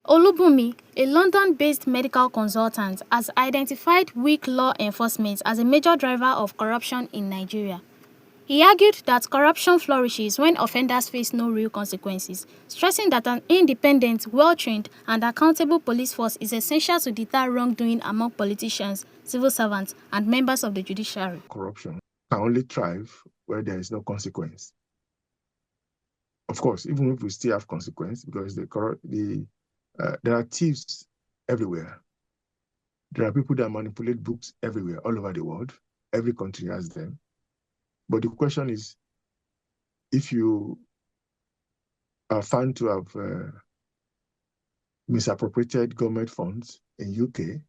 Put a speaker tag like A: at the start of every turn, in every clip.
A: Olubunmi, a London-based medical consultant, has identified weak law enforcement as a major driver of corruption in Nigeria. He argued that corruption flourishes when offenders face no real consequences, stressing that an independent, well-trained, and accountable police force is essential to deter wrongdoing among politicians, civil servants, and members of the judiciary.
B: Corruption can only thrive where there is no consequence. Of course, even if we still have consequence, because there are thieves everywhere. There are people that manipulate books everywhere, all over the world. Every country has them. But the question is, if you are found to have misappropriated government funds in UK,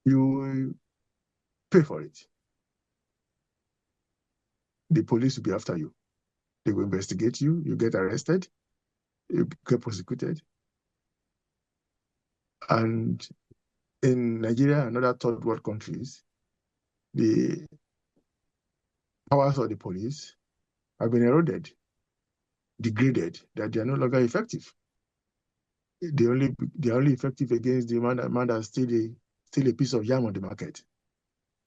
B: you pay for it. The police will be after you. They will investigate you, you get arrested, you get prosecuted. And in Nigeria and other third world countries, the powers of the police have been eroded, degraded, that they are no longer effective. They are only effective against the man that steal a piece of yam on the market.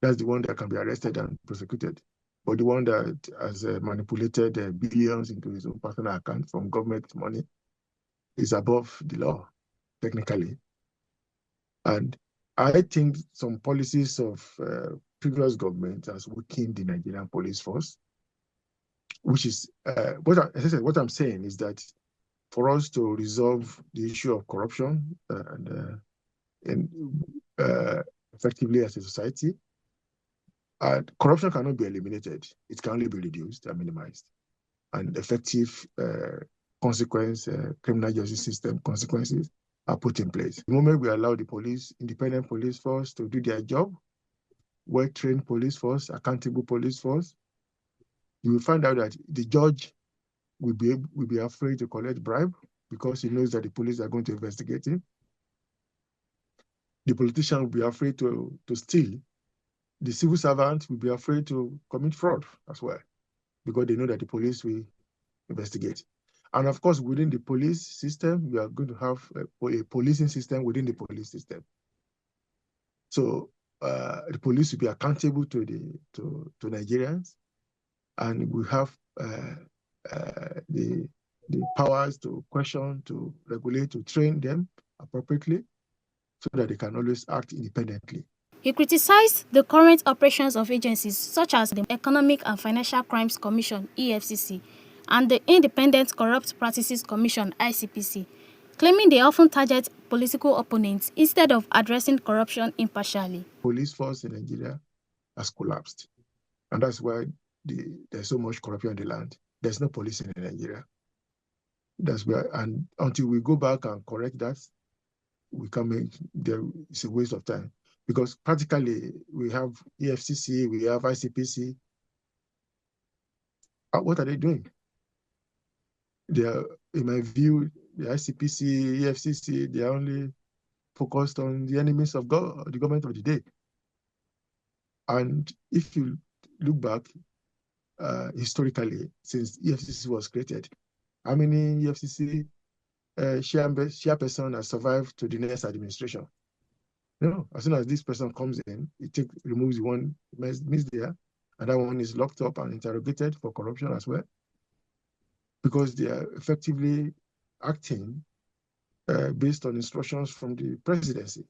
B: That's the one that can be arrested and prosecuted. But the one that has manipulated billions into his own personal account from government money is above the law, technically. And I think some policies of previous government has weakened the Nigerian police force, which is, what I'm saying is that for us to resolve the issue of corruption effectively as a society, corruption cannot be eliminated. It can only be reduced and minimized. And effective criminal justice system consequences are put in place. The moment we allow the independent police force to do their job, well-trained police force, accountable police force, you will find out that the judge will be afraid to collect bribe because he knows that the police are going to investigate him. The politician will be afraid to steal. The civil servant will be afraid to commit fraud as well because they know that the police will investigate. And of course, within the police system, we are going to have a policing system within the police system. So the police will be accountable to Nigerians, and we have the powers to question, to regulate, to train them appropriately so that they can always act independently.
A: He criticized the current operations of agencies such as the Economic and Financial Crimes Commission, EFCC, and the Independent Corrupt Practices Commission, ICPC, claiming they often target political opponents instead of addressing corruption impartially.
B: Police force in Nigeria has collapsed, and that's why there's so much corruption in the land. There's no police in Nigeria. That's why, and until we go back and correct that, it's a waste of time. Because practically, we have EFCC, we have ICPC. What are they doing? They are, in my view, the ICPC, EFCC, they are only focused on the enemies of God, the government of the day. And if you look back historically, since EFCC was created, how many EFCC chairperson has survived to the next administration? No, as soon as this person comes in, removes the one missed there, and that one is locked up and interrogated for corruption as well, because they are effectively acting based on instructions from the presidency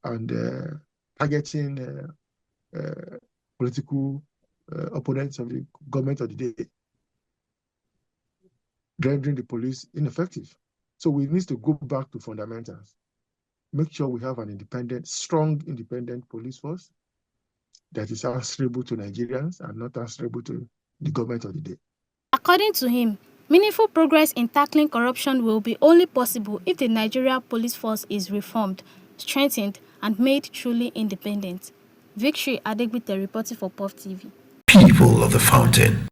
B: and targeting political opponents of the government of the day, rendering the police ineffective. So we need to go back to fundamentals. Make sure we have an strong independent police force that is answerable to Nigerians and not answerable to the government of the day.
A: According to him, meaningful progress in tackling corruption will be only possible if the Nigeria police force is reformed, strengthened, and made truly independent. Victory Adegbite reporting for Puff TV.
C: People of the Fountain.